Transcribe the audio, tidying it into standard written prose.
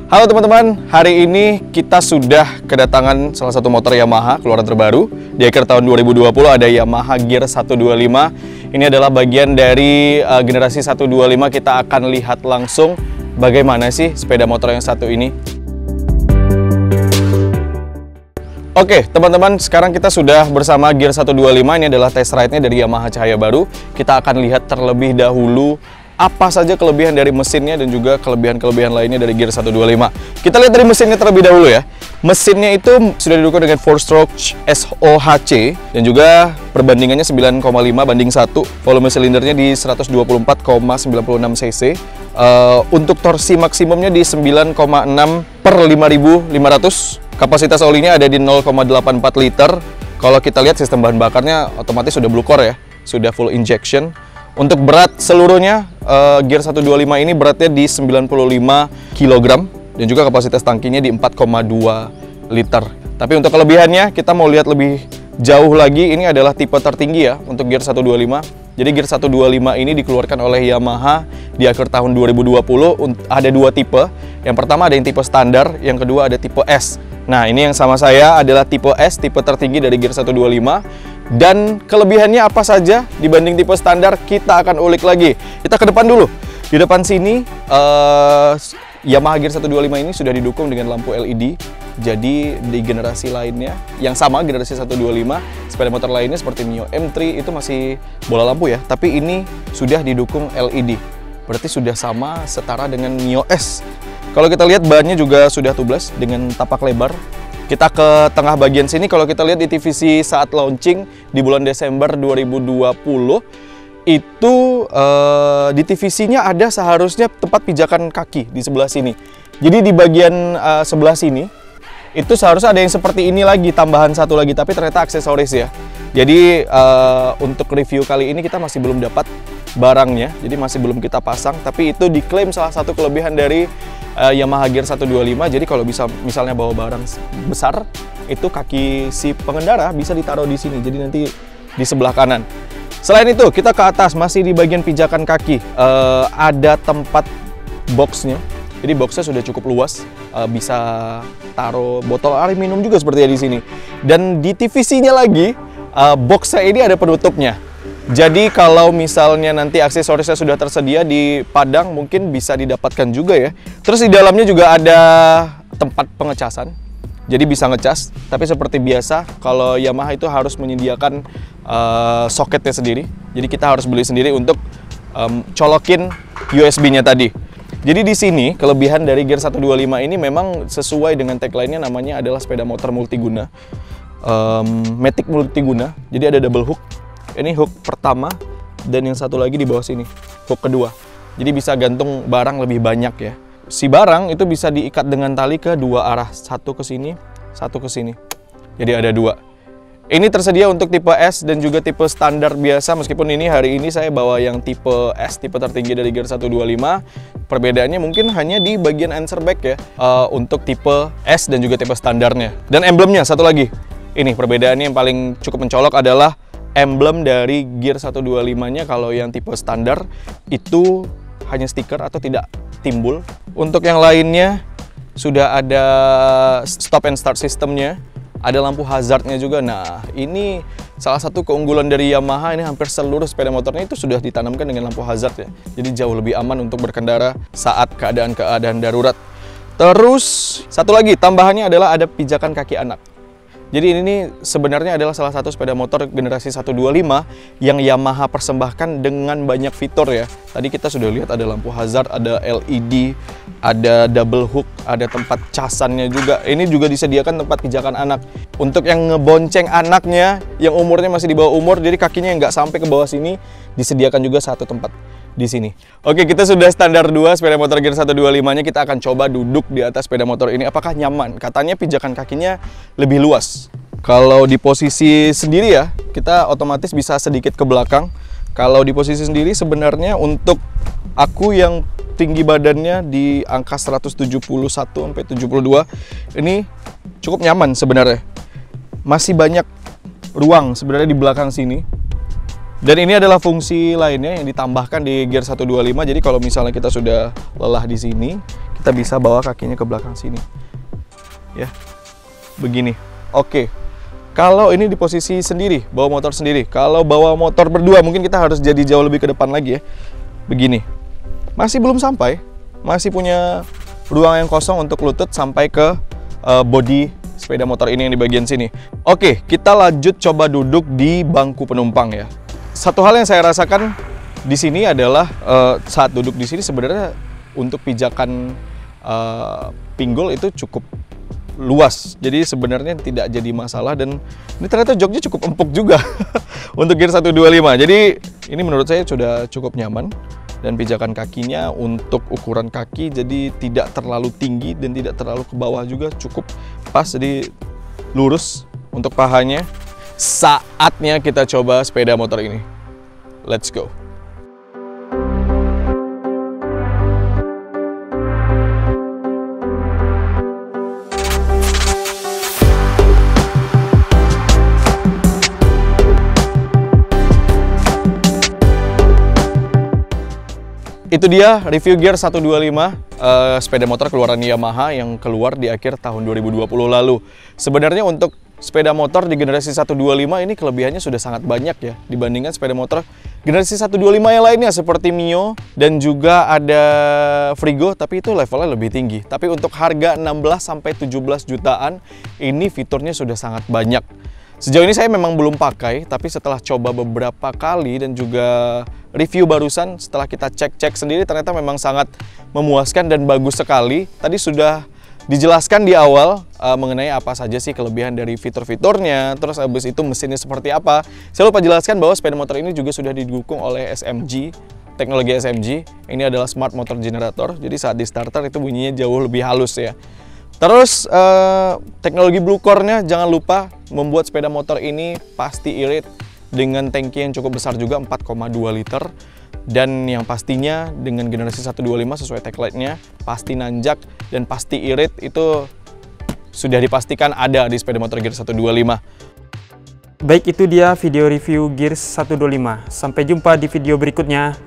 Halo teman-teman, hari ini kita sudah kedatangan salah satu motor Yamaha keluaran terbaru. Di akhir tahun 2020 ada Yamaha Gear 125. Ini adalah bagian dari generasi 125. Kita akan lihat langsung bagaimana sih sepeda motor yang satu ini. Oke teman-teman, sekarang kita sudah bersama Gear 125. Ini adalah test ride-nya dari Yamaha Cahaya Baru. Kita akan lihat terlebih dahulu apa saja kelebihan dari mesinnya dan juga kelebihan-kelebihan lainnya dari Gear 125. Kita lihat dari mesinnya terlebih dahulu ya. Mesinnya itu sudah didukung dengan 4-stroke SOHC dan juga perbandingannya 9,5 banding 1. Volume silindernya di 124,96 cc. Untuk torsi maksimumnya di 9,6 per 5.500. Kapasitas olinya ada di 0,84 liter. Kalau kita lihat sistem bahan bakarnya otomatis sudah blue core ya, sudah full injection. Untuk berat seluruhnya, Gear 125 ini beratnya di 95 kg dan juga kapasitas tangkinya di 4,2 liter. Tapi untuk kelebihannya, kita mau lihat lebih jauh lagi, ini adalah tipe tertinggi ya untuk Gear 125. Jadi Gear 125 ini dikeluarkan oleh Yamaha di akhir tahun 2020, ada dua tipe. Yang pertama ada yang tipe standar, yang kedua ada tipe S. Nah, ini yang sama saya adalah tipe S, tipe tertinggi dari Gear 125. Dan kelebihannya apa saja dibanding tipe standar, kita akan ulik lagi. Kita ke depan dulu. Di depan sini, Yamaha Gear 125 ini sudah didukung dengan lampu LED. Jadi di generasi lainnya, yang sama generasi 125, sepeda motor lainnya seperti Mio M3 itu masih bola lampu ya. Tapi ini sudah didukung LED. Berarti sudah sama setara dengan Mio S. Kalau kita lihat bahannya juga sudah tubeless dengan tapak lebar. Kita ke tengah bagian sini, kalau kita lihat di TVC saat launching di bulan Desember 2020, itu di TVC-nya ada seharusnya tempat pijakan kaki di sebelah sini. Jadi di bagian sebelah sini, itu seharusnya ada yang seperti ini lagi, tambahan satu lagi, tapi ternyata aksesoris ya. Jadi untuk review kali ini kita masih belum dapat barangnya, jadi masih belum kita pasang, tapi itu diklaim salah satu kelebihan dari Yamaha Gear 125. Jadi kalau bisa misalnya bawa barang besar, itu kaki si pengendara bisa ditaruh di sini, jadi nanti di sebelah kanan. Selain itu, kita ke atas, masih di bagian pijakan kaki, ada tempat boxnya. Jadi boxnya sudah cukup luas, bisa taruh botol air minum juga seperti di sini. Dan di TVC-nya lagi, boxnya ini ada penutupnya. Jadi kalau misalnya nanti aksesorisnya sudah tersedia di Padang, mungkin bisa didapatkan juga ya. Terus di dalamnya juga ada tempat pengecasan, jadi bisa ngecas. Tapi seperti biasa, kalau Yamaha itu harus menyediakan soketnya sendiri. Jadi kita harus beli sendiri untuk colokin USB-nya tadi. Jadi di sini kelebihan dari Gear 125 ini memang sesuai dengan tagline-nya, namanya adalah sepeda motor multiguna, Matic multiguna. Jadi ada double hook. Ini hook pertama dan yang satu lagi di bawah sini, hook kedua. Jadi bisa gantung barang lebih banyak ya. Si barang itu bisa diikat dengan tali ke dua arah, satu ke sini, satu ke sini. Jadi ada dua. Ini tersedia untuk tipe S dan juga tipe standar biasa, meskipun ini hari ini saya bawa yang tipe S, tipe tertinggi dari Gear 125. Perbedaannya mungkin hanya di bagian answer back ya, untuk tipe S dan juga tipe standarnya. Dan emblemnya satu lagi. Ini perbedaannya yang paling cukup mencolok adalah emblem dari Gear 125-nya. Kalau yang tipe standar itu hanya stiker atau tidak timbul. Untuk yang lainnya sudah ada stop and start sistemnya, ada lampu hazardnya juga. Nah, ini salah satu keunggulan dari Yamaha, ini hampir seluruh sepeda motornya itu sudah ditanamkan dengan lampu hazard ya. Jadi jauh lebih aman untuk berkendara saat keadaan-keadaan darurat. Terus satu lagi tambahannya adalah ada pijakan kaki anak. Jadi ini sebenarnya adalah salah satu sepeda motor generasi 125 yang Yamaha persembahkan dengan banyak fitur ya. Tadi kita sudah lihat ada lampu hazard, ada LED, ada double hook, ada tempat casannya juga. Ini juga disediakan tempat pijakan anak. Untuk yang ngebonceng anaknya yang umurnya masih di bawah umur, jadi kakinya nggak sampai ke bawah sini, disediakan juga satu tempat di sini. Oke, kita sudah standar 2 sepeda motor Gear 125-nya. Kita akan coba duduk di atas sepeda motor ini. Apakah nyaman? Katanya pijakan kakinya lebih luas. Kalau di posisi sendiri ya, kita otomatis bisa sedikit ke belakang. Kalau di posisi sendiri sebenarnya untuk aku yang tinggi badannya di angka 171 sampai 72, ini cukup nyaman sebenarnya. Masih banyak ruang sebenarnya di belakang sini. Dan ini adalah fungsi lainnya yang ditambahkan di Gear 125. Jadi kalau misalnya kita sudah lelah di sini, kita kita bisa bawa kakinya ke belakang sini. Ya, begini. Oke. Kalau ini di posisi sendiri, bawa motor sendiri. Kalau bawa motor berdua, mungkin kita harus jadi jauh lebih ke depan lagi ya. Begini. Masih belum sampai, masih punya ruang yang kosong untuk lutut sampai ke bodi sepeda motor ini yang di bagian sini. Oke, kita lanjut coba duduk di bangku penumpang ya. Satu hal yang saya rasakan di sini adalah saat duduk di sini sebenarnya untuk pijakan pinggul itu cukup luas. Jadi sebenarnya tidak jadi masalah dan ini ternyata joknya cukup empuk juga untuk Gear 125. Jadi ini menurut saya sudah cukup nyaman dan pijakan kakinya untuk ukuran kaki jadi tidak terlalu tinggi dan tidak terlalu ke bawah juga, cukup pas, jadi lurus untuk pahanya. Saatnya kita coba sepeda motor ini. Let's go. Itu dia review Gear 125, sepeda motor keluaran Yamaha yang keluar di akhir tahun 2020 lalu. Sebenarnya untuk sepeda motor di generasi 125 ini kelebihannya sudah sangat banyak ya dibandingkan sepeda motor generasi 125 yang lainnya seperti Mio dan juga ada Frigo, tapi itu levelnya lebih tinggi. Tapi untuk harga 16-17 jutaan ini fiturnya sudah sangat banyak. Sejauh ini saya memang belum pakai, tapi setelah coba beberapa kali dan juga review barusan, setelah kita cek-cek sendiri ternyata memang sangat memuaskan dan bagus sekali. Tadi sudah dijelaskan di awal mengenai apa saja sih kelebihan dari fitur-fiturnya, terus habis itu mesinnya seperti apa. Saya lupa jelaskan bahwa sepeda motor ini juga sudah didukung oleh SMG, teknologi SMG. Ini adalah Smart Motor Generator, jadi saat di starter itu bunyinya jauh lebih halus ya. Terus teknologi Blue Core-nya jangan lupa membuat sepeda motor ini pasti irit dengan tangki yang cukup besar juga 4,2 liter. Dan yang pastinya dengan generasi 125 sesuai tagline-nya pasti nanjak dan pasti irit, itu sudah dipastikan ada di sepeda motor Gear 125. Baik, itu dia video review Gear 125. Sampai jumpa di video berikutnya.